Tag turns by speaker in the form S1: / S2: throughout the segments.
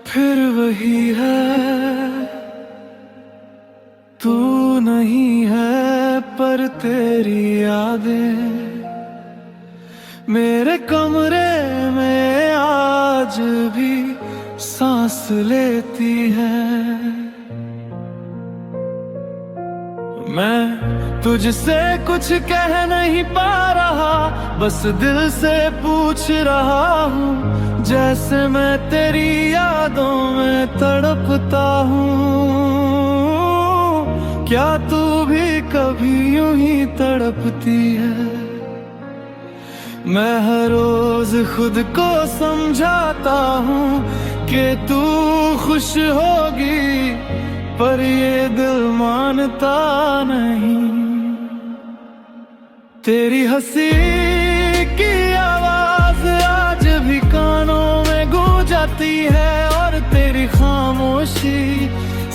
S1: फिर वही है, तू नहीं है पर तेरी यादें मेरे कमरे में आज भी सांस लेती है। मैं तुझसे कुछ कह नहीं पा रहा, बस दिल से पूछ रहा हूँ, जैसे मैं तेरी यादों में तड़पता हूँ। क्या तू भी कभी यूं ही तड़पती है? मैं हर रोज खुद को समझाता हूँ कि तू खुश होगी, पर ये दिल मानता नहीं। तेरी हंसी की आवाज आज भी कानों में गूंज जाती है, और तेरी खामोशी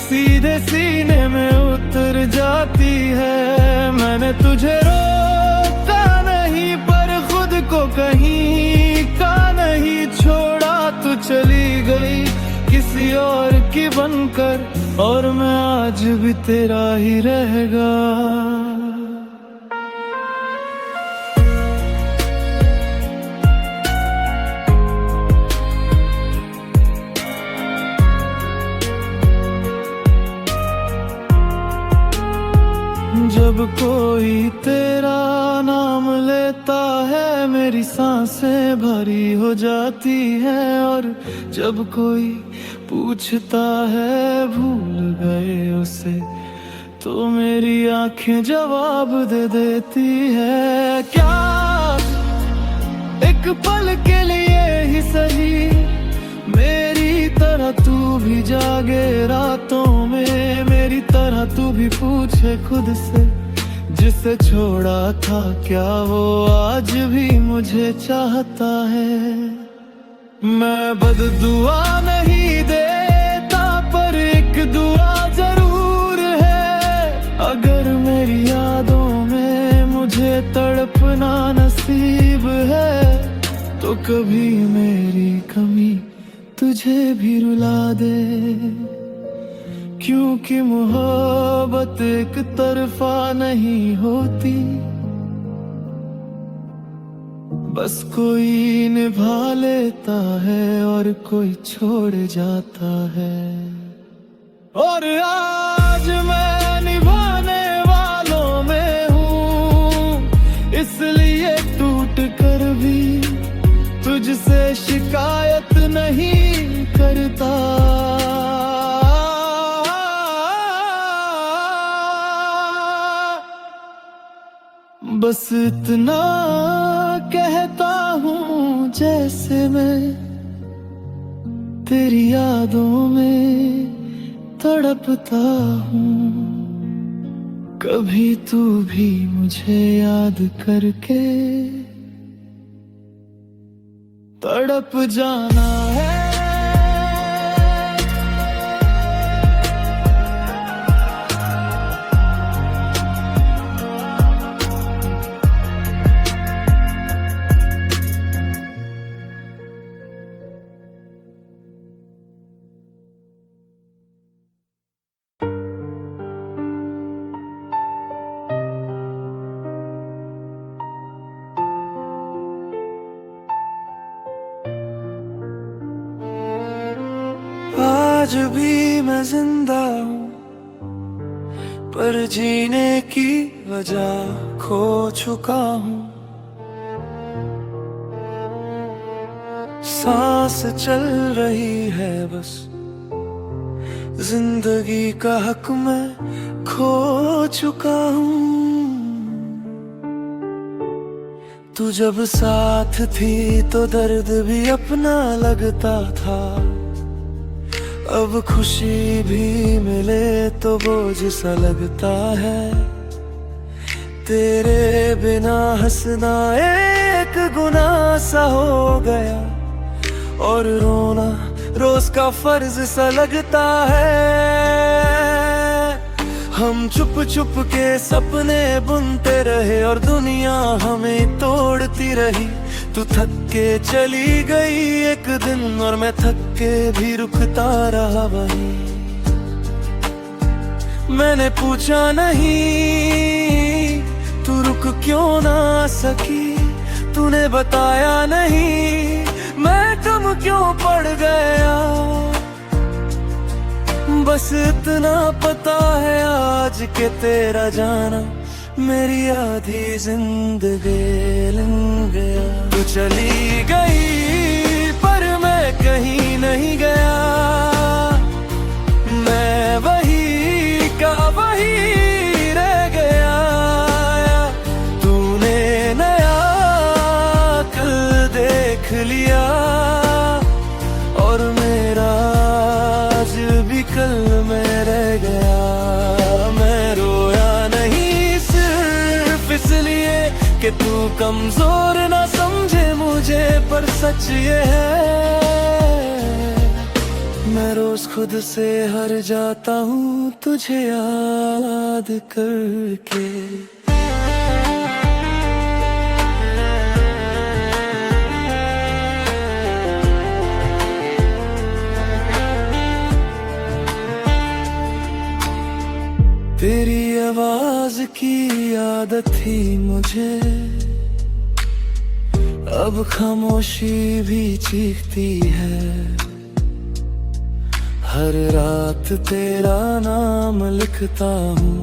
S1: सीधे सीने में उतर जाती है। मैंने तुझे रोका नहीं, पर खुद को कहीं का नहीं छोड़ा। तू चली गई किसी और की बनकर, और मैं आज भी तेरा ही रहेगा। जब कोई तेरा नाम लेता है, मेरी सांसें भारी हो जाती हैं, और जब कोई पूछता है भूल गए उसे, तो मेरी आंखें जवाब दे देती है। क्या एक पल के लिए ही सही मेरी तरह तू भी जागे रातों में, मेरी तरह तू भी पूछे खुद से, जिसे छोड़ा था क्या वो आज भी मुझे चाहता है। मैं बददुआ नहीं देता, पर एक दुआ जरूर है, अगर मेरी यादों में मुझे तड़पना नसीब है, तो कभी मेरी कमी तुझे भी रुला दे। क्योंकि मोहब्बत एक तरफा नहीं होती, बस कोई निभा लेता है और कोई छोड़ जाता है। और आज मैं निभाने वालों में हूँ, इसलिए टूट कर भी तुझसे शिकायत नहीं करता। बस इतना कहता हूँ, जैसे मैं तेरी यादों में तड़पता हूँ। कभी तू भी मुझे याद करके तड़प जाना है। आज भी मैं जिंदा हूँ, पर जीने की वजह खो चुका हूँ। सांस चल रही है बस, जिंदगी का हक मैं खो चुका हूँ। तू जब साथ थी तो दर्द भी अपना लगता था, अब खुशी भी मिले तो बोझ सा लगता है। तेरे बिना हंसना एक गुनाह सा हो गया, और रोना रोज का फर्ज सा लगता है। हम चुप चुप के सपने बुनते रहे, और दुनिया हमें तोड़ती रही। तू थक के चली गई एक दिन और मैं थक के भी रुकता रहा वहीं। मैंने पूछा नहीं तू रुक क्यों ना सकी, तूने बताया नहीं मैं कम क्यों पड़ गया। बस इतना पता है आज के तेरा जाना मेरी आधी जिंदगी लंघ गया। तू चली गई पर मैं कहीं नहीं गया, मैं वही का वही रह गया। तूने नया कल देख लिया और मेरा आज भी कल में रह गया। मैं रोया नहीं सिर्फ इसलिए कि तू कमजोर ना समझे मुझे, पर सच ये है मैं रोज खुद से हार जाता हूँ तुझे याद करके। तेरी आवाज की आदत थी मुझे, अब खामोशी भी चीखती है। हर रात तेरा नाम लिखता हूँ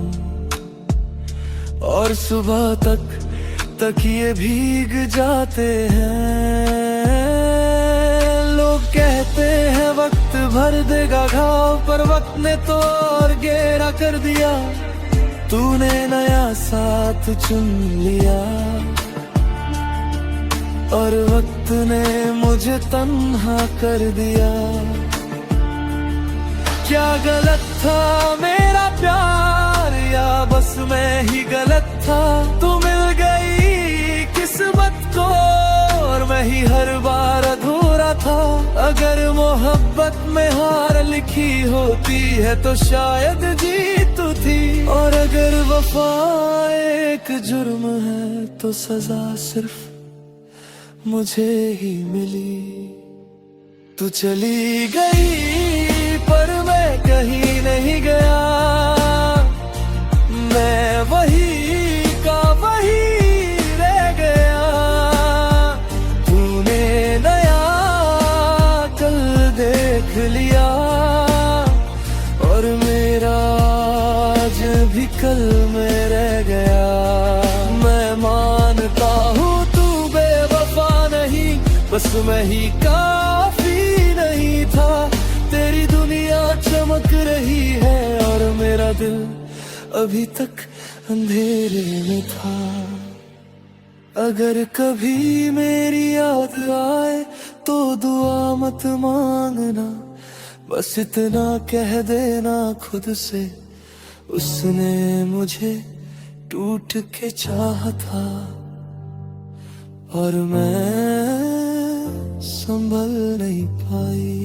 S1: और सुबह तक ये भीग जाते हैं। लोग कहते हैं वक्त भर देगा घाव, पर वक्त ने तो और गहरा कर दिया। तूने नया साथ चुन लिया और वक्त ने मुझे तन्हा कर दिया। क्या गलत था मेरा प्यार या बस मैं ही गलत था। तू मिल गई किस्मत को और मैं ही हर बार अधूरा था। अगर मोहब्बत में हार लिखी होती है तो शायद जीत थी, और अगर वफा एक जुर्म है तो सजा सिर्फ मुझे ही मिली। तू चली गई पर मैं कहीं नहीं गया, मैं वही का वही रह गया। तूने नया कल देख लिया और मेरा आज भी कल में रह गया। मैं मानता हूँ तू बेवफा नहीं, बस मैं ही काफी नहीं था। तेरी दुनिया चमक रही है और मेरा दिल अभी तक अंधेरे में था। अगर कभी मेरी याद आए तो दुआ मत मांगना, बस इतना कह देना खुद से उसने मुझे टूट के चाहा था और मैं संभल नहीं पाई।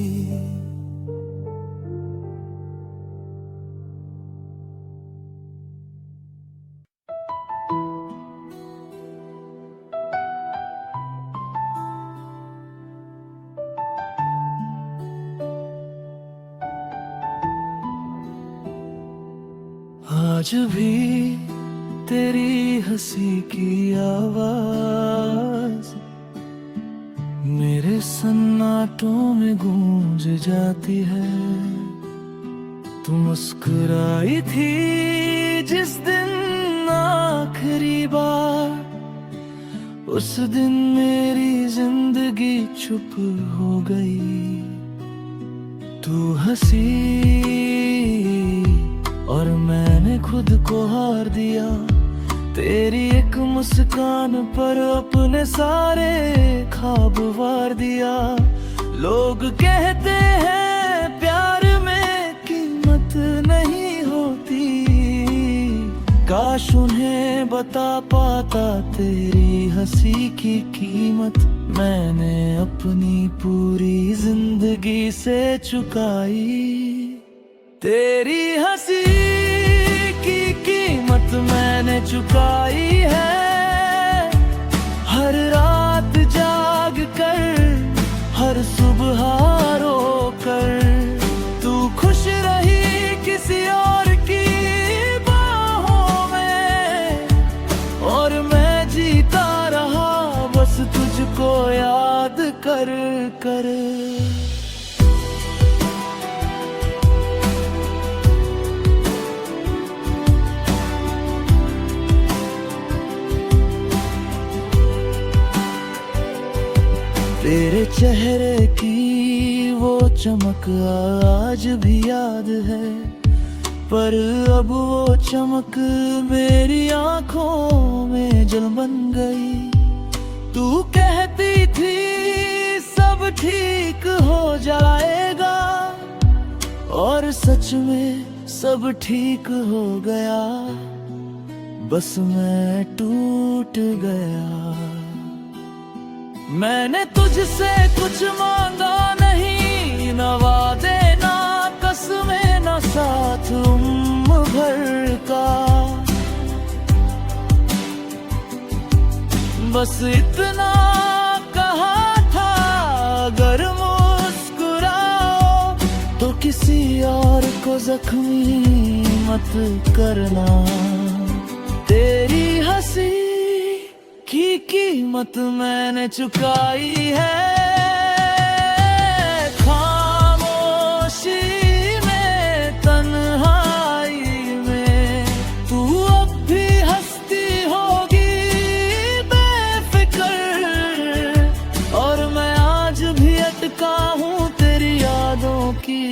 S1: आज भी तेरी हंसी की आवाज मेरे सन्नाटों में गूंज जाती है। तू मुस्कुराई थी जिस दिन आखिरी बार, उस दिन मेरी जिंदगी चुप हो गई। तू हंसी और मैंने खुद को हार दिया। तेरी एक मुस्कान पर अपने सारे ख्वाब वार दिया। लोग कहते हैं प्यार में कीमत नहीं होती, काश उन्हें बता पाता तेरी हंसी की कीमत। मैंने अपनी पूरी जिंदगी से चुकाई। तेरी हंसी की कीमत मैंने चुकाई है। हर रात जा चेहरे की वो चमक आज भी याद है, पर अब वो चमक मेरी आंखों में जल बन गई। तू कहती थी सब ठीक हो जाएगा, और सच में सब ठीक हो गया, बस मैं टूट गया। मैंने तुझसे कुछ मांगा नहीं, न वादे ना कसमें न साथ उम्र भर का, बस इतना कहा था अगर मुस्कुराओ तो किसी और को जख्मी मत करना। तेरी हंसी की कीमत मैंने चुकाई है, खामोशी में तन्हाई में तू अब भी हंसती होगी बेफिक्र, और मैं आज भी अटका हूँ तेरी यादों की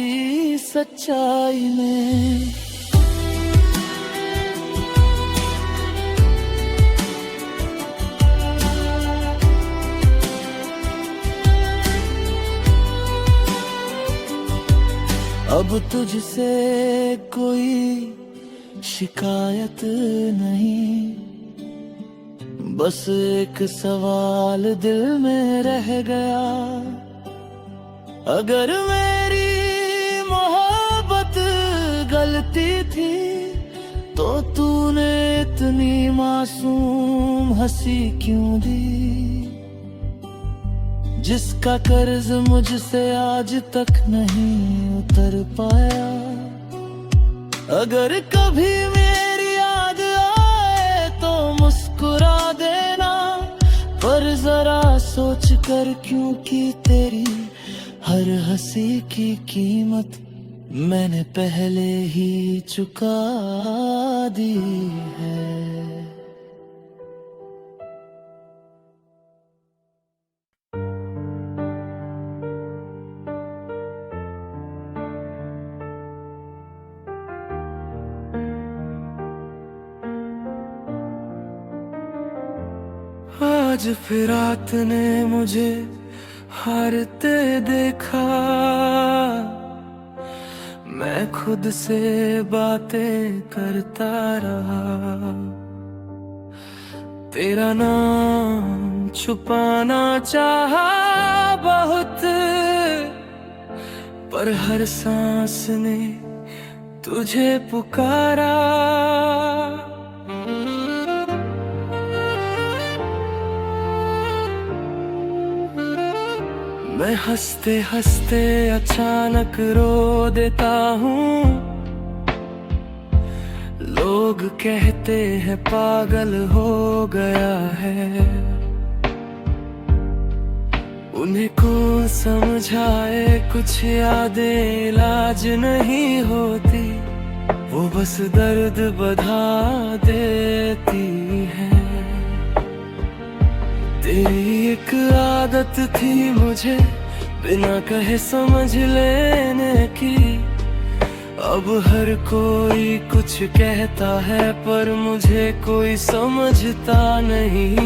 S1: सच्चाई में। अब तुझसे कोई शिकायत नहीं, बस एक सवाल दिल में रह गया। अगर मेरी मोहब्बत गलती थी तो तूने इतनी मासूम हंसी क्यों दी, जिसका कर्ज मुझसे आज तक नहीं उतर पाया। अगर कभी मेरी याद आए तो मुस्कुरा देना, पर जरा सोच कर क्योंकि तेरी हर हंसी की कीमत मैंने पहले ही चुका दी है। आज फिर रात ने मुझे हारते देखा, मैं खुद से बातें करता रहा। तेरा नाम छुपाना चाहा बहुत, पर हर सांस ने तुझे पुकारा। मैं हंसते हंसते अचानक रो देता हूँ, लोग कहते हैं पागल हो गया है। उन्हें कौन समझाए कुछ यादें इलाज नहीं होती, वो बस दर्द बढ़ा देती है। तेरी एक आदत थी मुझे बिना कहे समझ लेने की, अब हर कोई कुछ कहता है पर मुझे कोई समझता नहीं।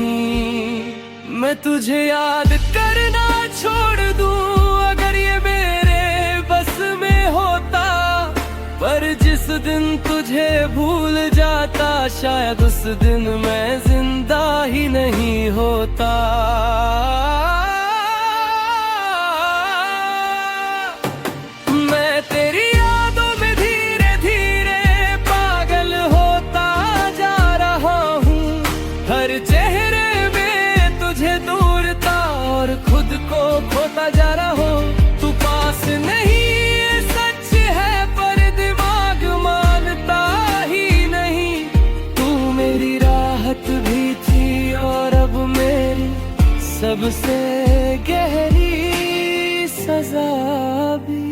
S1: मैं तुझे याद करना छोड़ दूं अगर ये मेरे बस में होता, पर जिस दिन तुझे भूल जाता शायद उस दिन मैं जिंदा ही नहीं होता। मैं तेरी यादों में धीरे धीरे पागल होता जा रहा हूँ, हर चेहरे में तुझे ढूंढता और खुद को खोता जा रहा हूँ। तू पास नहीं सच है पर दिमाग मानता ही नहीं, तू मेरी राहत भी थी और अब मेरी सबसे गहरी सजा भी।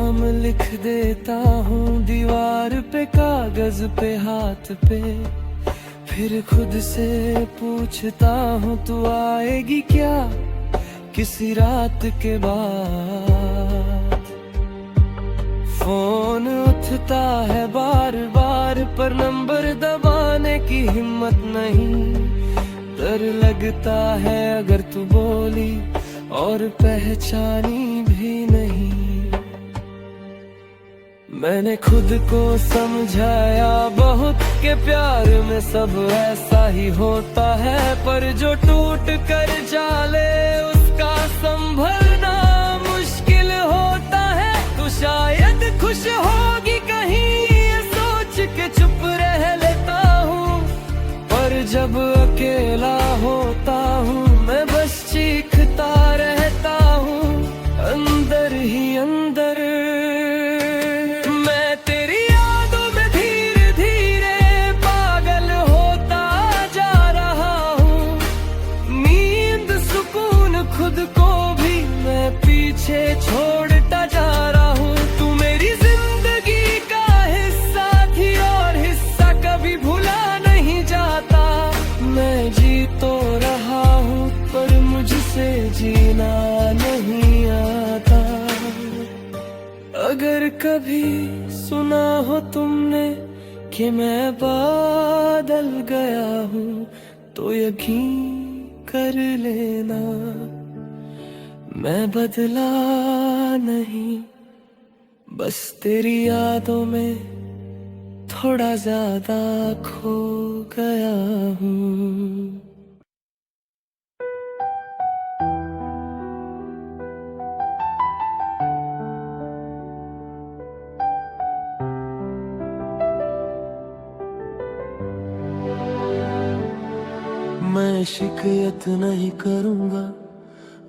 S1: नाम लिख देता हूँ दीवार पे, कागज पे, हाथ पे। फिर खुद से पूछता हूँ तू आएगी क्या किसी रात के बाद। फोन उठता है बार बार पर नंबर दबाने की हिम्मत नहीं। डर लगता है अगर तू बोली और पहचानी भी नहीं। मैंने खुद को समझाया बहुत के प्यार में सब ऐसा ही होता है, पर जो टूट कर जाले उसका संभलना मुश्किल होता है। तू शायद खुश होगी कहीं ये सोच के चुप रह लेता हूँ, पर जब अकेला होता हूँ मैं बस चीखता रहता हूँ अंदर ही अंदर। मैं तेरी यादों में धीरे धीरे पागल होता जा रहा हूँ। नींद सुकून खुद को भी मैं पीछे छोड़ता जा रहा हूँ। तू मेरी जिंदगी का हिस्सा थी और हिस्सा कभी भुला नहीं जाता। मैं जी तो रहा हूँ पर मुझसे जीना नहीं आता। अगर कभी सुना हो तुमने कि मैं बादल गया हूँ तो यकीन कर लेना मैं बदला नहीं, बस तेरी यादों में थोड़ा ज्यादा खो गया हूँ। मैं शिकायत नहीं करूँगा,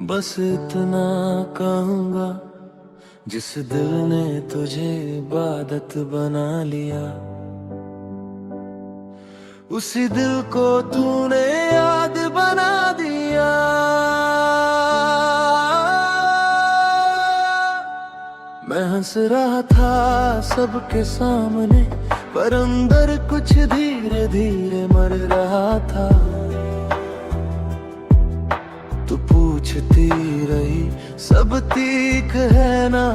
S1: बस इतना कहूँगा, जिस दिल ने तुझे इबादत बना लिया उसी दिल को तूने याद बना दिया। मैं हंस रहा था सबके सामने, पर अंदर कुछ धीरे धीरे मर रहा था। तू पूछती रही सब ठीक है ना,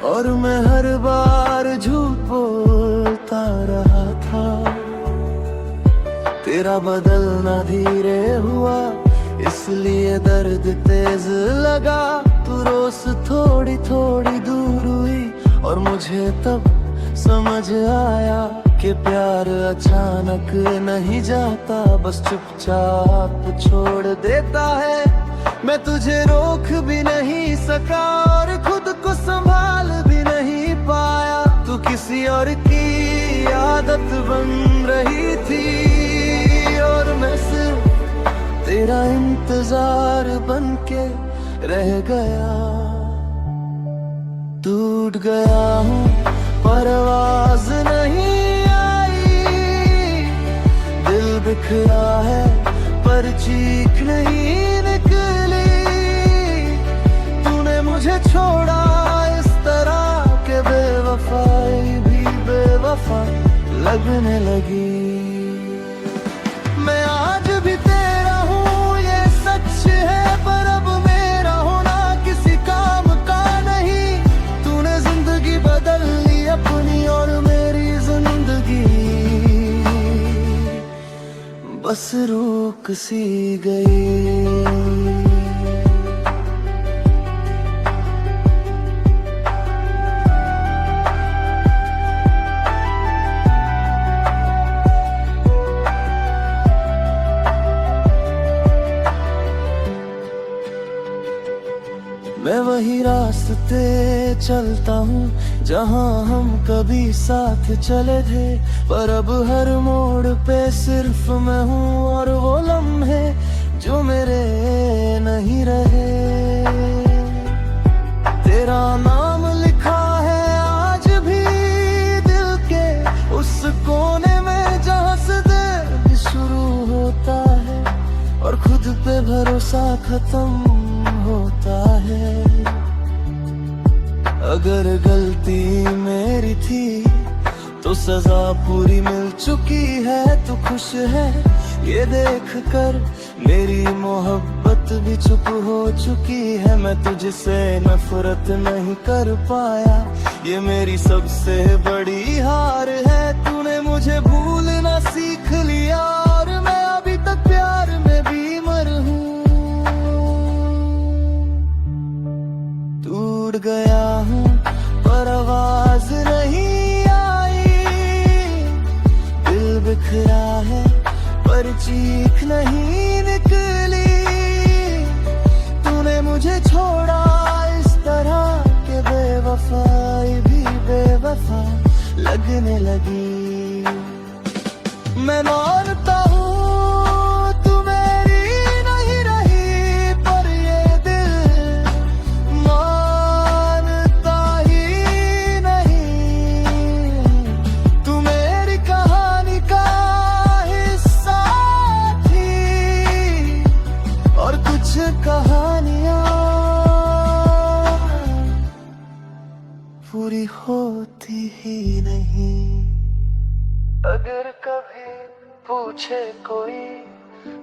S1: और मैं हर बार झूठ बोलता रहा था। तेरा बदलना धीरे हुआ इसलिए दर्द तेज लगा। तू रोज थोड़ी थोड़ी दूर हुई और मुझे तब समझ आया कि प्यार अचानक नहीं जाता, बस चुपचाप छोड़ देता है। मैं तुझे रोक भी नहीं सका और खुद को संभाल भी नहीं पाया। तू किसी और की आदत बन रही थी और मैं सिर्फ तेरा इंतजार बन के रह गया। टूट गया हूँ पर आवाज नहीं आई, दिल बिखरा है पर चीख नहीं निकली। तूने मुझे छोड़ा इस तरह के बेवफाई भी बेवफा लगने लगी। मैं आज भी तेरा हूँ ये सच है, पर अब मेरा होना किसी काम का नहीं। तूने जिंदगी बदल ली अपनी और मेरी जिंदगी बस रुक सी गई। मैं वही रास्ते चलता हूँ जहाँ हम कभी साथ चले थे, पर अब हर मोड़ पे सिर्फ मैं हूँ और वो लम्हे जो मेरे नहीं रहे। तेरा नाम लिखा है आज भी दिल के उस कोने में जहाँ से दर्द शुरू होता है और खुद पे भरोसा खत्म होता है। अगर गलती मेरी थी तो सजा पूरी मिल चुकी है। तू खुश है ये देख कर, मेरी मोहब्बत भी चुप हो चुकी है। मैं तुझसे नफरत नहीं कर पाया, ये मेरी सबसे बड़ी हार है। तूने मुझे भूलना सीख लिया और मैं अभी तक प्यार में बीमार हूँ। टूट गया हूँ पर आवाज नहीं आई, दिल बिखरा है पर चीख नहीं निकली। तूने मुझे छोड़ा इस तरह के बेवफाई भी बेवफा लगने लगी। मैं मानता हूँ तू मेरी नहीं रही, पर ये दिल मानता ही नहीं। तू मेरी कहानी का हिस्सा थी और कुछ कहानियाँ पूरी होती ही नहीं। अगर कभी पूछे कोई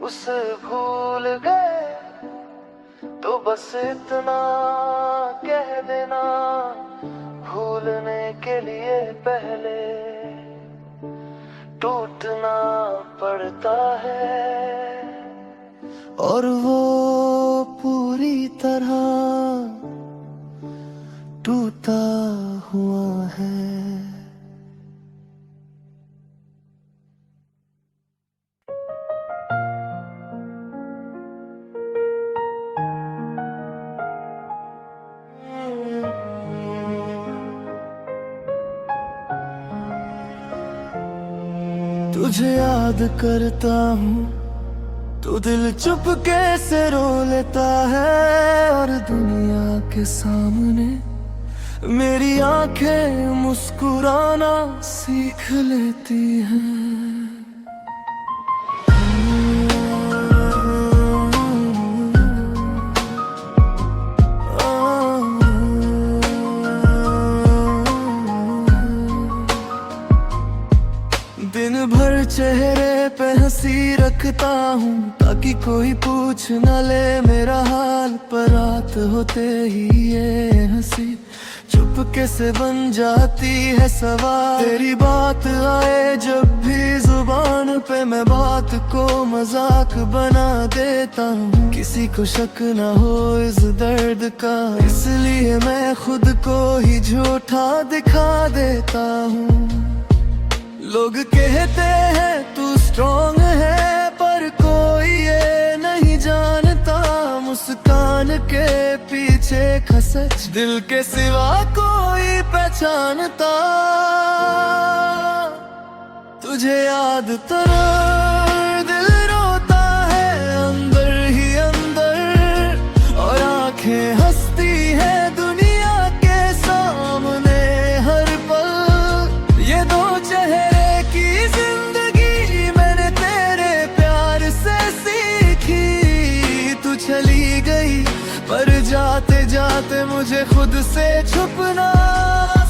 S1: उसे भूल गए तो बस इतना कह देना, भूलने के लिए पहले टूटना पड़ता है। और वो पूरी तरह टूटा हुआ है। तुझे याद करता हूँ तो दिल चुपके से रो लेता है, और दुनिया के सामने मेरी आंखें मुस्कुराना सीख लेती हैं। दिन भर चेहरे पे हंसी रखता हूँ ताकि कोई पूछ न ले मेरा हाल, पर रात होते ही ये हंसी चुपके से बन जाती है सवाल। तेरी बात आए जब भी जुबान पे मैं बात को मजाक बना देता हूँ, किसी को शक न हो इस दर्द का, इसलिए मैं खुद को ही झूठा दिखा देता हूँ। लोग कहते हैं तू स्ट्रॉन्ग है, पर कोई ये नहीं जानता मुस्कान के पीछे खसच दिल के सिवा कोई पहचानता। तुझे याद तेरा दिल रोता है अंदर ही अंदर, और आंखें हंसती है दुनिया के सामने हर पल। ये दो चेहरे की जिंदगी मैंने तेरे प्यार से सीखी। तू चली गई पर जाते जाते मुझे खुद से छुपना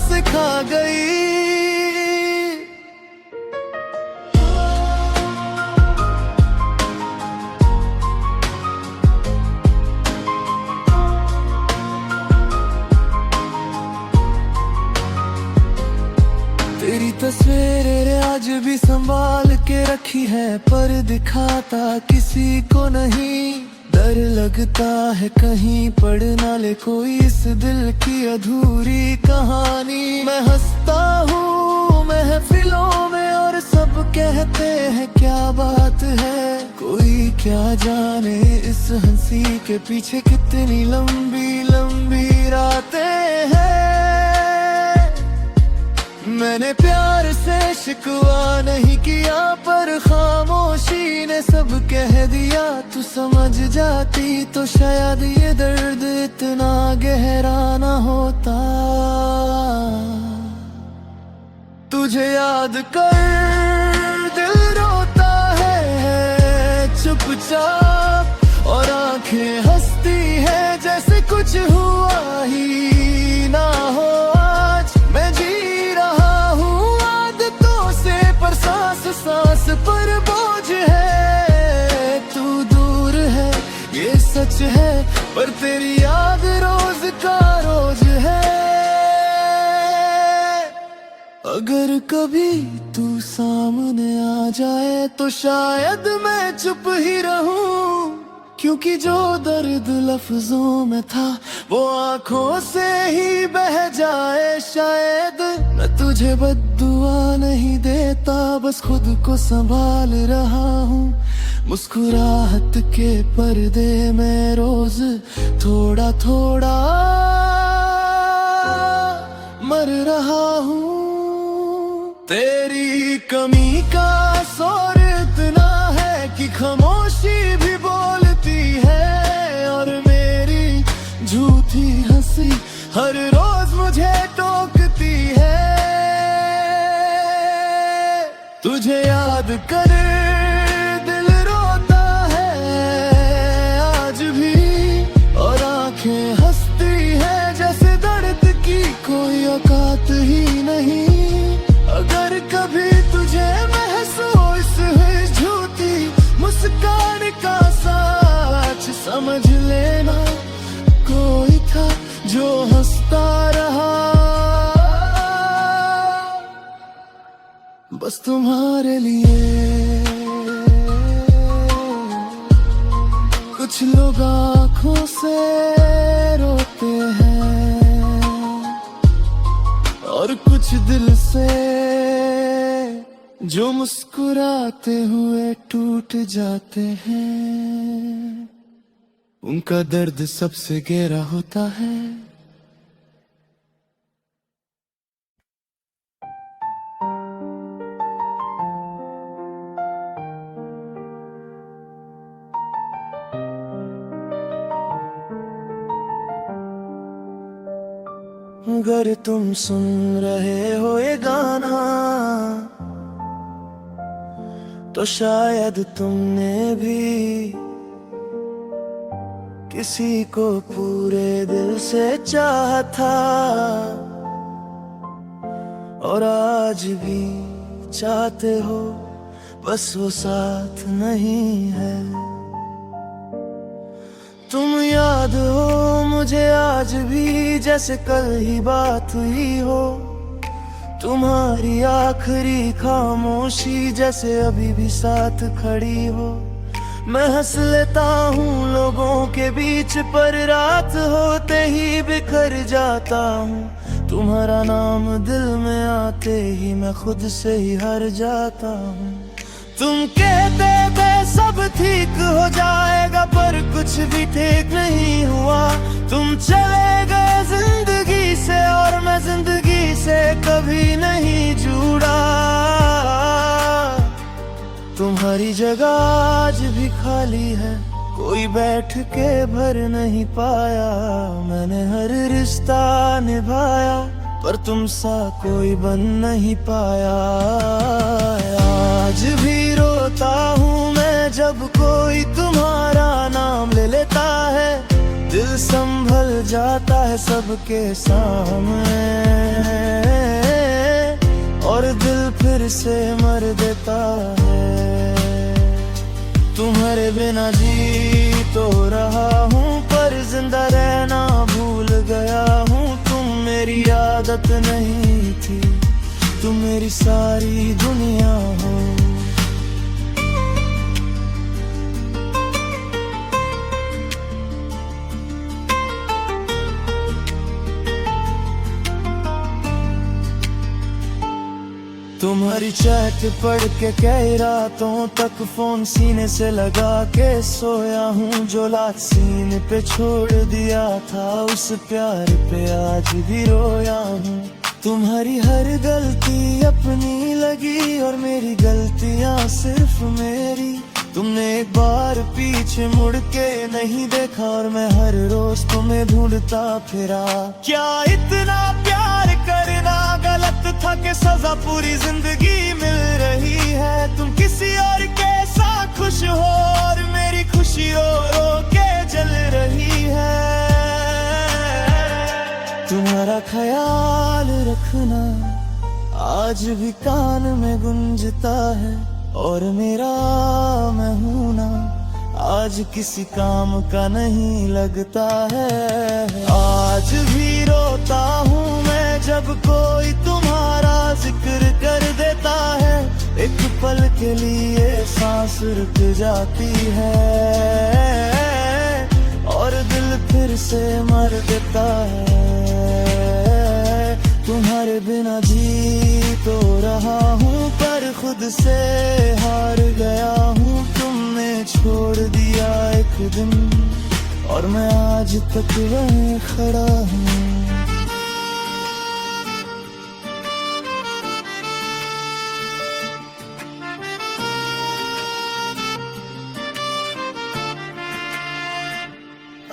S1: सिखा गई। तेरी तस्वीर आज भी संभाल के रखी है, पर दिखाता किसी को नहीं। डर लगता है कहीं पढ़ ना ले कोई इस दिल की अधूरी कहानी। मैं हंसता हूँ महफिलों में और सब कहते हैं क्या बात है, कोई क्या जाने इस हंसी के पीछे कितनी लंबी लंबी रातें हैं। मैंने प्यार से शिकवा नहीं किया, पर खामोशी ने सब कह दिया। तू समझ जाती तो शायद ये दर्द इतना गहरा ना होता। तुझे याद कर दिल रोता है चुपचाप, और आंखें हंसती है जैसे कुछ हुआ ही ना हो। पर तेरी याद रोज का रोज है। अगर कभी तू सामने आ जाए तो शायद मैं चुप ही रहूं, क्योंकि जो दर्द लफ्जों में था वो आंखों से ही बह जाए। शायद मैं तुझे बद्दुआ नहीं देता, बस खुद को संभाल रहा हूँ। मुस्कुराहट के पर्दे में रोज थोड़ा थोड़ा मर रहा हूँ। तेरी कमी का असर इतना है कि खामोशी भी बोलती है, और मेरी झूठी हंसी हर रोज मुझे टोकती है। तुझे याद कर दिल रोता है आज भी, और आंखें हंसती है जैसे दर्द की कोई औकात ही नहीं। अगर कभी तुझे महसूस हुई झूठी मुस्कान का सच, समझ लेना कोई था जो हंसता रहा बस तुम्हारे लिए। कुछ लोग आँखों से रोते हैं और कुछ दिल से, जो मुस्कुराते हुए टूट जाते हैं। उनका दर्द सबसे गहरा होता है। अगर तुम सुन रहे हो ये गाना तो शायद तुमने भी किसी को पूरे दिल से चाहा था, और आज भी चाहते हो, बस वो साथ नहीं है। तुम याद हो मुझे आज भी जैसे कल ही बात हुई हो। तुम्हारी आखिरी खामोशी जैसे अभी भी साथ खड़ी हो। मैं हंस लेता हूँ लोगों के बीच, पर रात होते ही बिखर जाता हूँ। तुम्हारा नाम दिल में आते ही मैं खुद से ही हार जाता हूँ। तुम कहते थे सब ठीक हो जाएगा, पर कुछ भी ठीक नहीं हुआ। तुम चले गए जिंदगी से और मैं जिंदगी से कभी नहीं जुड़ा। तुम्हारी जगह आज भी खाली है, कोई बैठ के भर नहीं पाया। मैंने हर रिश्ता निभाया, पर तुम सा कोई बन नहीं पाया। आज भी रोता हूँ मैं जब कोई तुम्हारा नाम ले लेता है। दिल संभल जाता है सबके सामने, और दिल फिर से मर देता है। तुम्हारे बिना जी तो रहा हूँ, पर जिंदा रहना भूल गया हूँ। तुम मेरी आदत नहीं थी, तुम मेरी सारी दुनिया हो। तुम्हारी चैट पढ़ के कई रातों तक फोन सीने से लगा के सोया हूँ। जो लात सीने पे छोड़ दिया था, उस प्यार पे आज भी रोया हूँ। तुम्हारी हर गलती अपनी लगी और मेरी गलतियाँ सिर्फ मेरी। तुमने एक बार पीछे मुड़ के नहीं देखा, और मैं हर रोज तुम्हें ढूंढता फिरा। क्या इतना प्यार करना गलत था कि सजा पूरी जिंदगी मिल रही है। तुम किसी और के साथ खुश हो और मेरी खुशी रो रो के जल रही है। तुम्हारा ख्याल रखना आज भी कान में गूंजता है, और मेरा मैं हूं ना आज किसी काम का नहीं लगता है। आज भी रोता हूँ मैं जब कोई तुम्हारा जिक्र कर देता है। एक पल के लिए सांस रुक जाती है और दिल फिर से मर देता है। तुम्हारे बिना जी तो रहा हूँ पर खुद से हार गया हूँ। तुमने छोड़ दिया एक दिन और मैं आज तक वहीं खड़ा हूँ।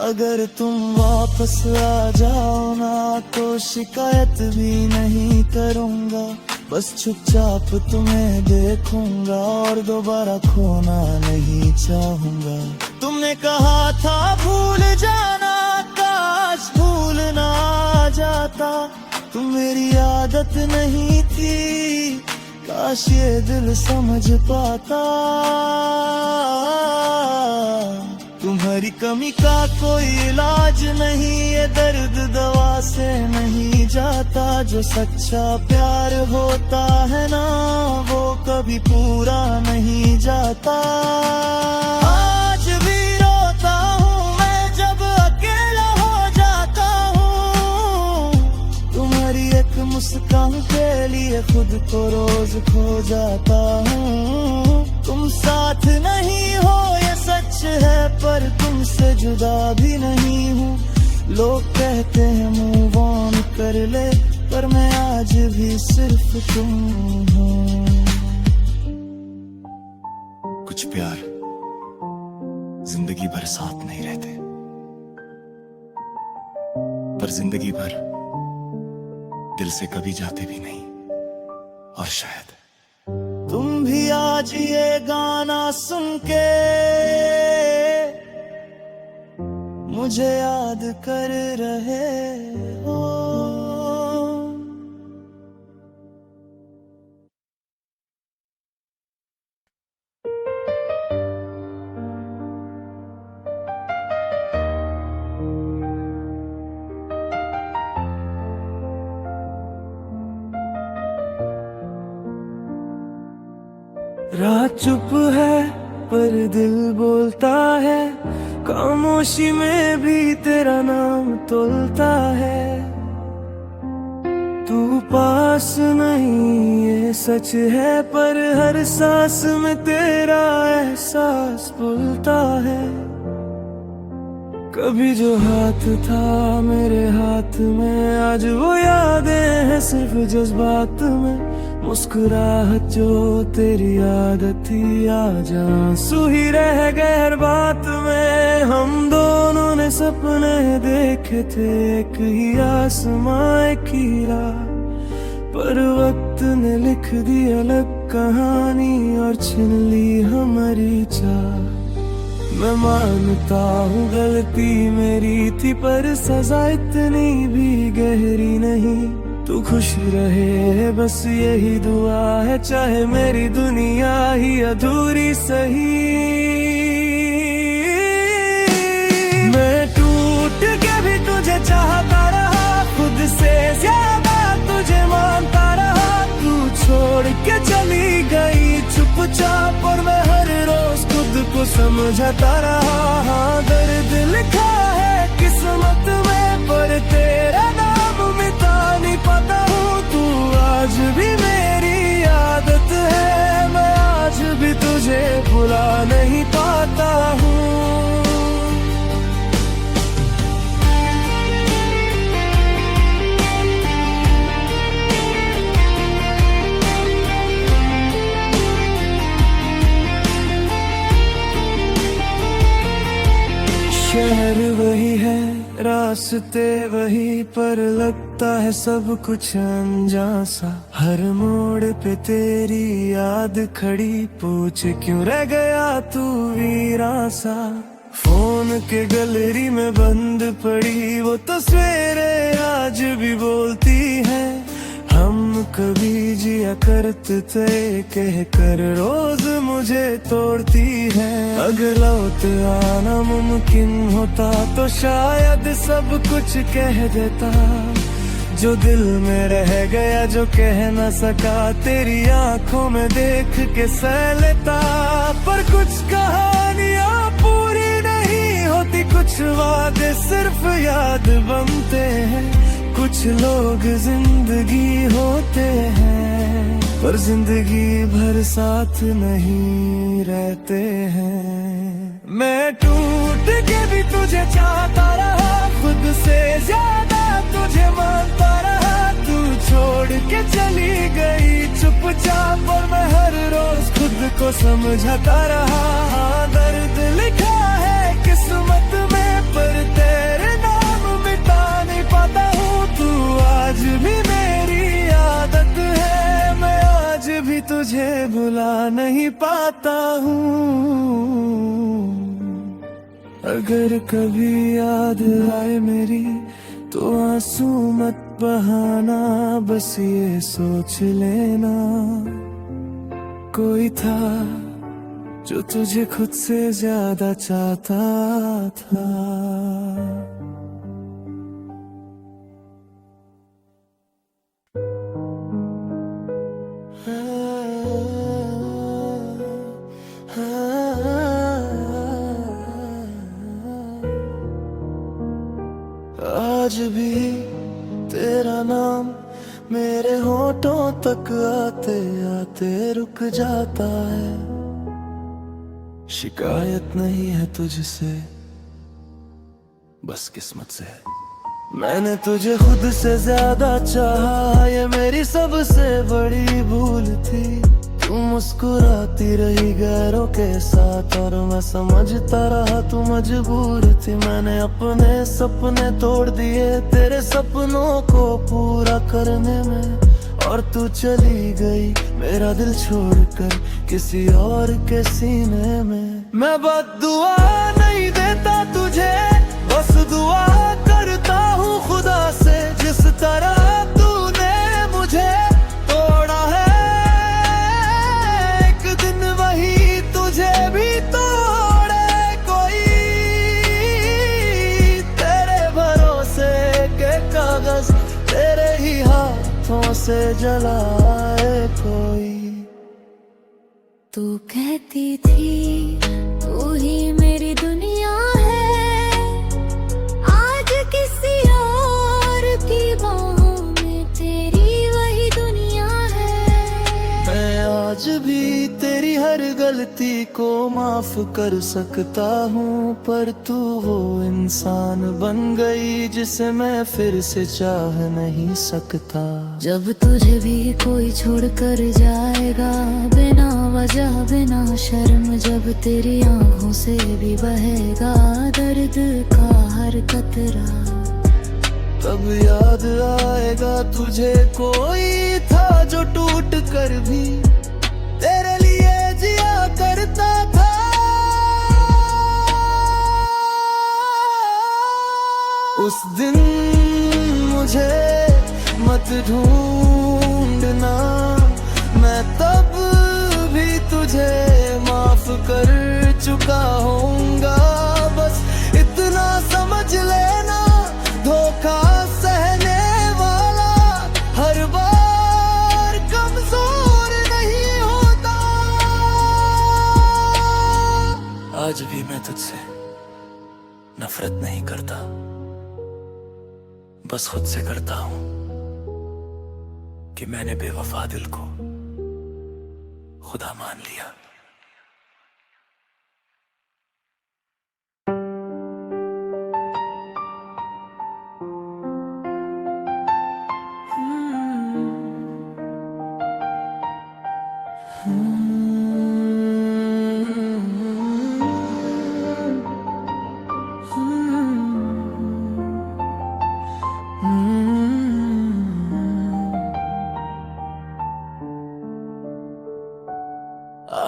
S1: अगर तुम वापस आ जाओ ना तो शिकायत भी नहीं करूँगा। बस चुपचाप तुम्हें देखूंगा और दोबारा खोना नहीं चाहूँगा। तुमने कहा था भूल जाना, काश भूल ना जाता। तुम मेरी आदत नहीं थी, काश ये दिल समझ पाता। तुम्हारी कमी का कोई इलाज नहीं, ये दर्द दवा से नहीं जाता। जो सच्चा प्यार होता है ना वो कभी पूरा नहीं जाता। आज भी रोता हूँ मैं जब अकेला हो जाता हूँ। तुम्हारी एक मुस्कान के लिए खुद को रोज खो जाता हूँ। तुम साथ नहीं हो ये सच है पर तुमसे जुदा भी नहीं हूँ। लोग कहते हैं मूव ऑन कर ले पर मैं आज भी सिर्फ तुम हूँ। कुछ प्यार जिंदगी भर साथ नहीं रहते पर जिंदगी भर दिल से कभी जाते भी नहीं। और शायद तुम भी आज ये गाना सुन के मुझे याद कर रहे हो। रात चुप है पर दिल बोलता है, खामोशी में भी तेरा नाम तोलता है। तू पास नहीं ये सच है पर हर सांस में तेरा एहसास बोलता है। कभी जो हाथ था मेरे हाथ में आज वो यादें हैं सिर्फ जज्बात में। मुस्कुराहट जो तेरी आदत थी आज आंसू ही रह गए हर बात में। हम दोनों ने सपने देखे थे एक ही आसमां एक ही राह, पर वक्त ने लिख दी अलग कहानी और छीन ली हमारी चाह। मैं मानता हूँ गलती मेरी थी पर सजा इतनी भी गहरी नहीं। तू खुश रहे बस यही दुआ है, चाहे मेरी दुनिया ही अधूरी सही। मैं टूट के भी तुझे चाहता रहा, खुद से ज्यादा तुझे मानता रहा। तू छोड़ के चली गई चुपचाप और मैं हर रोज खुद को समझता रहा। दर्द लिखा है किस्मत में पर तेरा नाम मिटा नहीं पाता हूँ। तू आज भी मेरी आदत है, मैं आज भी तुझे भुला नहीं पाता हूँ। शहर वही है रास्ते वही पर लगता है सब कुछ अनजान सा। हर मोड़ पे तेरी याद खड़ी, पूछ क्यों रह गया तू वीरान सा। फोन के गैलरी में बंद पड़ी वो तस्वीरें आज भी बोलती है। हम कभी जिया करते थे कह कर रोज मुझे तोड़ती है। अगर लौट आना मुमकिन होता तो शायद सब कुछ कह देता, जो दिल में रह गया जो कह न सका तेरी आंखों में देख के सह लेता। पर कुछ कहानियां पूरी नहीं होती, कुछ वादे सिर्फ याद बनते हैं। कुछ लोग जिंदगी होते हैं पर जिंदगी भर साथ नहीं रहते हैं। मैं टूट के भी तुझे चाहता रहा, खुद से ज्यादा तुझे मानता रहा। तू छोड़ के चली गई चुपचाप और मैं हर रोज खुद को समझाता रहा। हाँ, दर्द लिखा है किस्मत में पर तेरे नाम मिटा नहीं पाता हूँ। तू आज भी मेरी आदत है, मैं आज भी तुझे भुला नहीं पाता हूँ। अगर कभी याद आए मेरी तो आंसू मत बहाना, बस ये सोच लेना कोई था जो तुझे खुद से ज्यादा चाहता था। आज भी तेरा नाम मेरे होठों तक आते आते रुक जाता है। शिकायत नहीं है तुझसे, बस किस्मत से है। मैंने तुझे खुद से ज्यादा चाहा, ये मेरी सबसे बड़ी भूल थी। तू मुस्कुराती रही गैरों के साथ और मैं समझता रहा तू मजबूर थी। मैंने अपने सपने तोड़ दिए तेरे सपनों को पूरा करने में, और तू चली गई मेरा दिल छोड़कर किसी और के सीने में। मैं बद्दुआ नहीं देता तुझे, बस दुआ करता हूँ खुदा से। जिस तरह तूने मुझे तोड़ा है एक दिन वही तुझे भी तोड़े कोई। तेरे भरोसे के कागज तेरे ही हाथों से जलाए कोई।
S2: तू कहती थी तू ही मेरी दुनिया है, आज किसी और की बाहों में तेरी वही दुनिया है।
S1: मैं आज भी तेरी हर गलती को माफ कर सकता हूँ, पर तू वो इंसान बन गई जिसे मैं फिर से चाह नहीं सकता।
S2: जब तुझे भी कोई छोड़ कर जाएगा बिना वजह बिना शर्म, जब तेरी आंखों से भी बहेगा दर्द का हर कतरा,
S1: तब याद आएगा तुझे कोई था जो टूट कर भी तेरे लिए जिया करता था। उस दिन मुझे मत ढूंढना, मैं तब भी तुझे माफ कर चुका होऊंगा। बस इतना समझ लेना धोखा सहने वाला हर बार कमजोर नहीं होता। आज भी मैं तुझसे नफरत नहीं करता, बस खुद से करता हूं कि मैंने बेवफा दिल को खुदा मान लिया।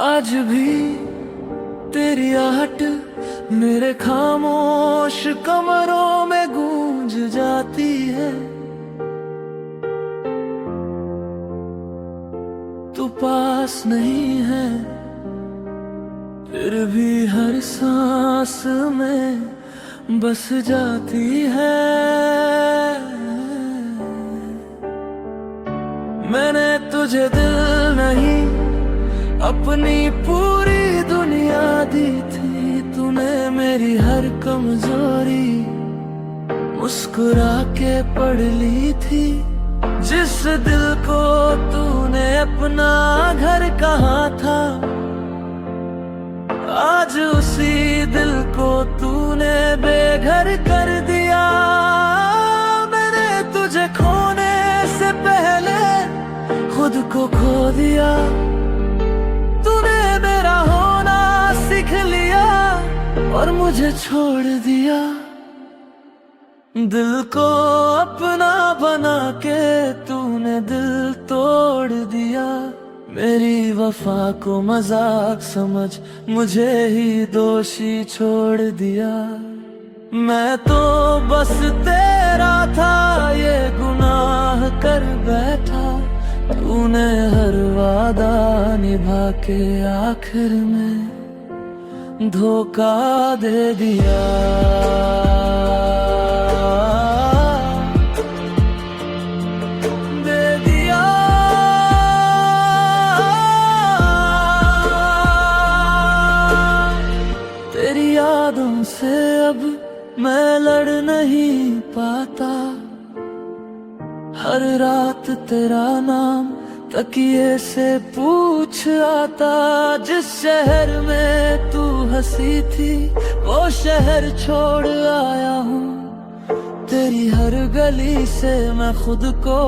S1: आज भी तेरी आहट मेरे खामोश कमरों में गूंज जाती है। तू पास नहीं है, फिर भी हर सांस में बस जाती है। मैंने तुझे दिल नहीं अपनी पूरी दुनिया दी थी, तूने मेरी हर कमजोरी मुस्कुरा के पढ़ ली थी। जिस दिल को तूने अपना घर कहा था, आज उसी दिल को तूने बेघर कर दिया। मैंने तुझे खोने से पहले खुद को खो दिया, तूने मेरा होना सीख लिया और मुझे छोड़ दिया। दिल को अपना बना के तूने दिल तोड़ दिया। मेरी वफा को मजाक समझ मुझे ही दोषी छोड़ दिया। मैं तो बस तेरा था, ये गुनाह कर बैठा। तूने हर वादा निभा के आखिर में धोखा दे दिया। से अब मैं लड़ नहीं पाता, हर रात तेरा नाम तकिए से पूछ आता। जिस शहर में तू हंसी थी वो शहर छोड़ आया हूँ। तेरी हर गली से मैं खुद को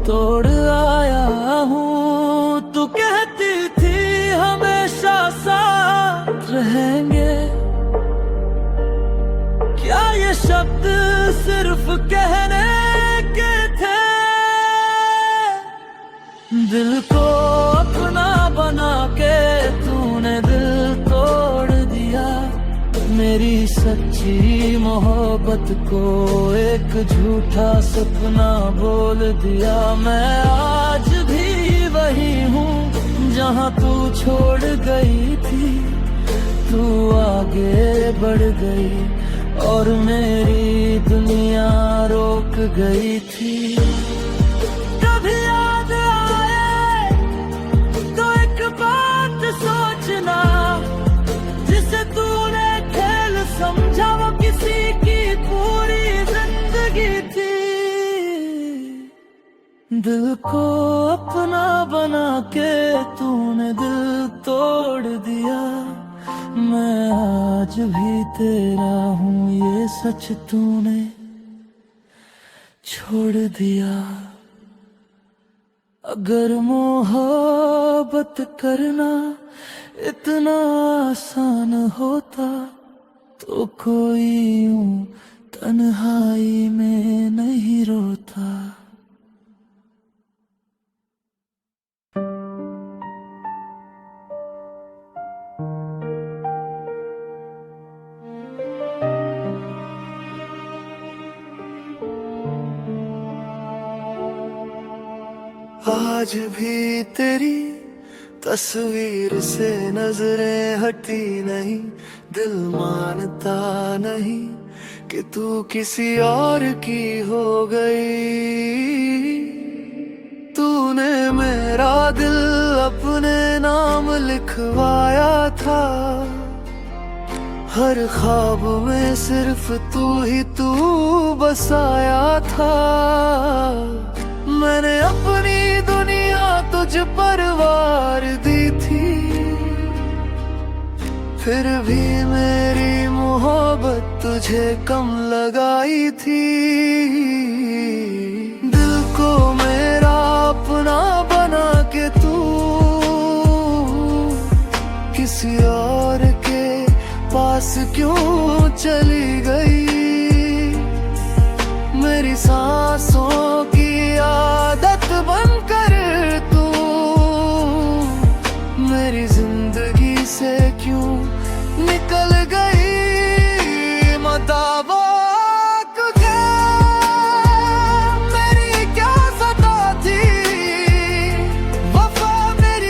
S1: तोड़ आया हूँ। तू कहती थी हमेशा साथ रहेंगे, क्या ये शब्द सिर्फ कहने के थे? दिल को अपना बना के तूने दिल तोड़ दिया। मेरी सच्ची मोहब्बत को एक झूठा सपना बोल दिया। मैं आज भी वही हूँ जहाँ तू छोड़ गई थी। तू आगे बढ़ गई और मेरी दुनिया रोक गई थी। कभी याद आए तो एक बात सोचना, जिसे तूने खेल समझा वो किसी की पूरी जिंदगी थी। दिल को अपना बना के तूने दिल तोड़ दिया। मैं आज भी तेरा हूँ, ये सच तूने छोड़ दिया। अगर मोहब्बत करना इतना आसान होता तो कोई यूं तन्हाई में नहीं रोता। आज भी तेरी तस्वीर से नजरें हटी नहीं। दिल मानता नहीं कि तू किसी और की हो गई। तूने मेरा दिल अपने नाम लिखवाया था। हर ख्वाब में सिर्फ तू ही तू बसाया था। मैंने अपनी दुनिया तुझ पर वार दी थी, फिर भी मेरी मोहब्बत तुझे कम लगाई थी। दिल को मेरा अपना बना के तू किसी और के पास क्यों चली गई। मेरी सांसों की आदत बनकर तू मेरी जिंदगी से क्यों निकल गई। मदावा तुझे मेरी क्या सता थी, वफा मेरी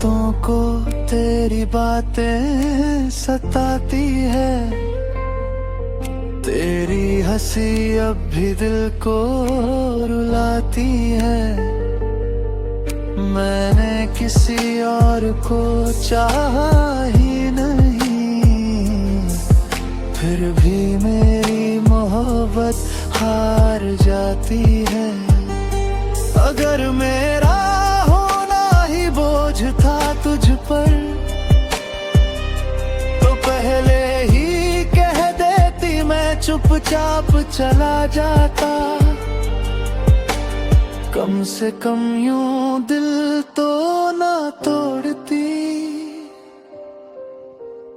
S1: रातों को तेरी बातें सताती है, तेरी हंसी अब भी दिल को रुलाती है। मैंने किसी और को चाहा ही नहीं, फिर भी मेरी मोहब्बत हार जाती है। अगर मेरा होना ही बोझ था तुझ पर, तो पहले ही कह देती, मैं चुपचाप चला जाता। कम से कम यूं दिल तो ना तोड़ती,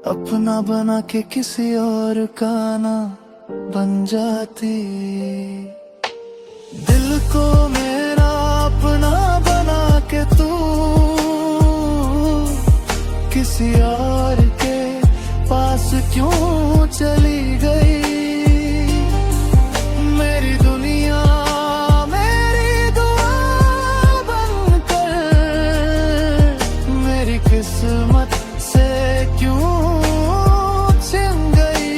S1: अपना बना के किसी और का ना बन जाती। दिल को मेरा अपना बना के तू किसी और के पास क्यों चली गई। मेरी दुनिया मेरी दुआ बनकर मेरी किस्मत से क्यों छिन गई।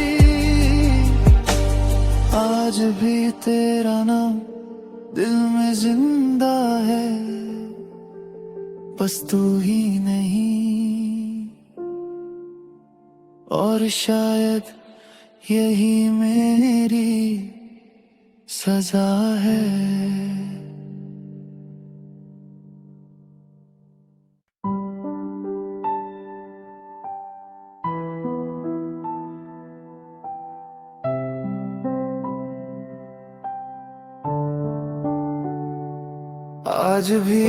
S1: आज भी तेरा नाम दिल में जिंदा है, बस तू ही नहीं। और शायद यही मेरी सजा है। आज भी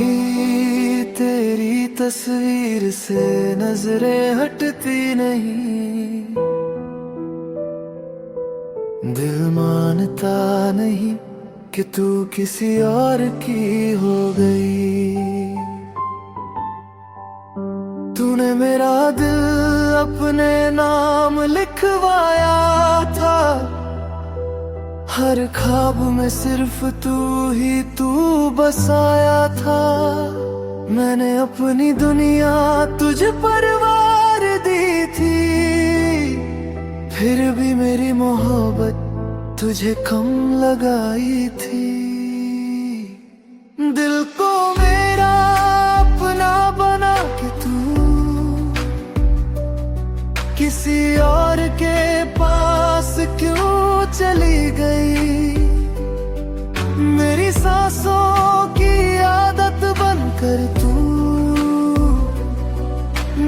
S1: तेरी तस्वीर से नजरें हटती नहीं, दिल मानता नहीं कि तू किसी और की हो गई। तूने मेरा दिल अपने नाम लिखवाया था, हर ख्वाब में सिर्फ तू ही तू बसाया था। मैंने अपनी दुनिया तुझे परवार दी थी, फिर भी मेरी मोहब्बत तुझे कम लगाई थी। दिल को मेरा अपना बना के तू किसी और के पास क्यों चली गई। मेरी सांसों की आदत बनकर तू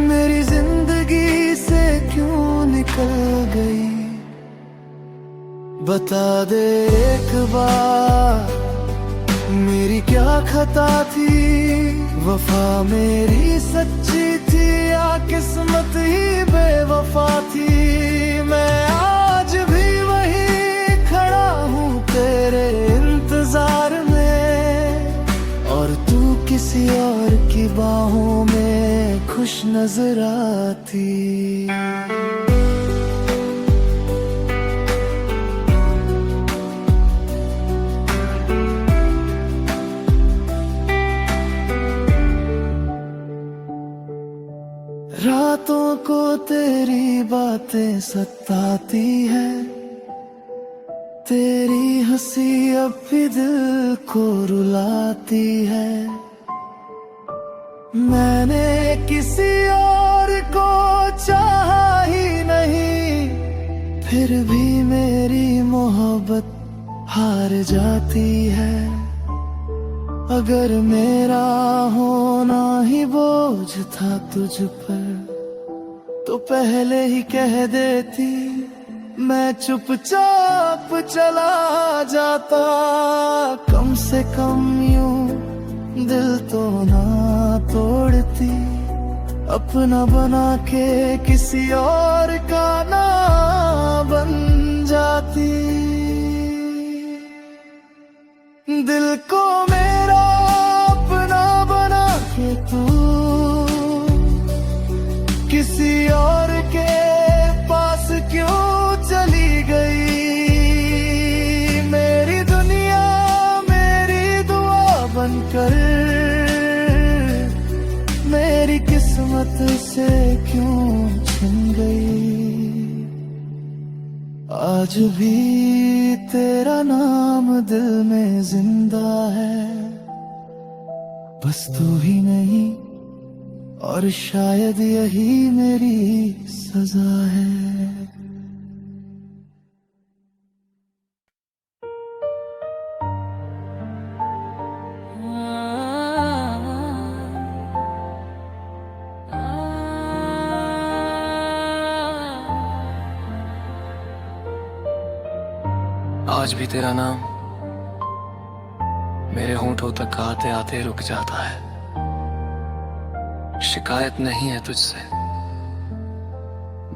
S1: मेरी जिंदगी से क्यों निकल गई। बता दे एक बार मेरी क्या खता थी, वफा मेरी सच्ची थी या किस्मत ही बेवफा थी। मैं आज भी वही खड़ा हूँ तेरे इंतजार में, और तू किसी और की बाहों में खुश नजर आती। रातों को तेरी बातें सताती है, तेरी हंसी अब भी दिल को रुलाती है। मैंने किसी और को चाहा ही नहीं, फिर भी मेरी मोहब्बत हार जाती है। अगर मेरा होना ही बोझ था तुझ पर, तो पहले ही कह देती, मैं चुपचाप चला जाता। कम से कम यूं दिल तो ना तोड़ती, अपना बना के किसी और का ना बन जाती। दिल को मेरा अपना बना के तू किसी और के पास क्यों चली गई। मेरी दुनिया मेरी दुआ बनकर मेरी किस किस्मत से क्यों छिन गई। आज भी तेरा नाम दिल में जिंदा है, बस तू ही नहीं और शायद यही मेरी सजा है।
S3: आज भी तेरा नाम मेरे होंठों तक आते आते रुक जाता है। शिकायत नहीं है तुझसे,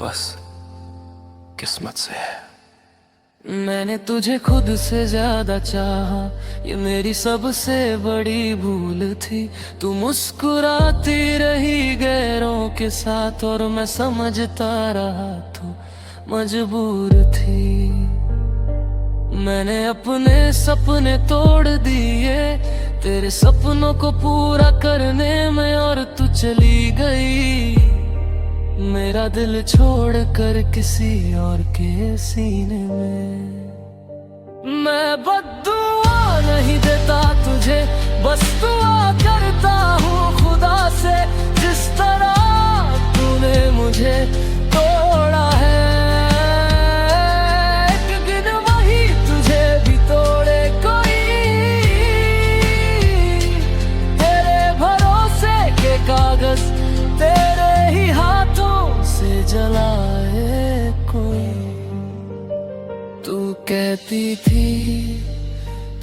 S3: बस किस्मत से है। मैंने तुझे खुद से ज्यादा चाहा, ये मेरी सबसे बड़ी भूल थी। तू मुस्कुराती रही गैरों के साथ और मैं समझता रहा तू मजबूर थी। मैंने अपने सपने तोड़ दिए तेरे सपनों को पूरा करने में, और तू चली गई मेरा दिल छोड़ कर किसी और के सीने में। मैं बद्दुआ नहीं देता तुझे, बस दुआ करता हूँ खुदा से। जिस तरह तूने मुझे तोड़ा है, कागज तेरे ही हाथों से जलाए कोई। तू कहती थी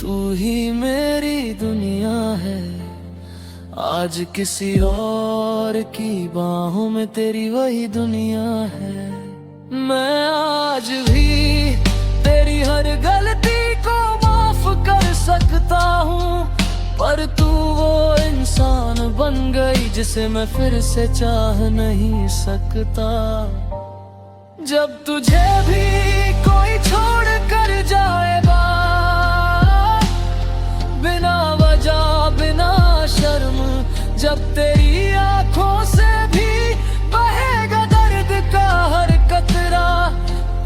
S3: तू ही मेरी दुनिया है, आज किसी और की बाहों में तेरी वही दुनिया है। मैं आज भी तेरी हर गलती को माफ कर सकता हूँ, पर तू वो इंसान बन गई जिसे मैं फिर से चाह नहीं सकता। जब तुझे भी कोई छोड़ कर जाएगा, बिना वजह बिना शर्म, जब तेरी आंखों से भी बहेगा दर्द का हर कतरा,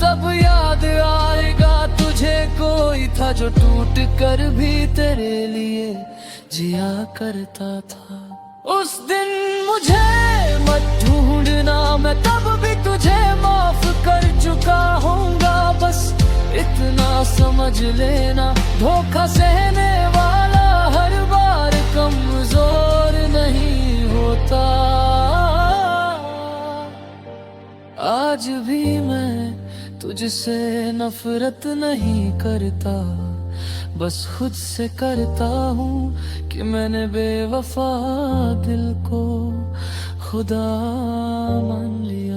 S3: तब याद आएगा तुझे कोई था जो टूट कर भी तेरे लिए जिया करता था। उस दिन मुझे मत ढूंढना, मैं तब भी तुझे माफ कर चुका हूँगा। बस इतना समझ लेना, धोखा सहने वाला हर बार कमजोर नहीं होता। आज भी मैं तुझसे नफरत नहीं करता, बस खुद से करता हूँ कि मैंने बेवफा दिल को खुदा मान लिया।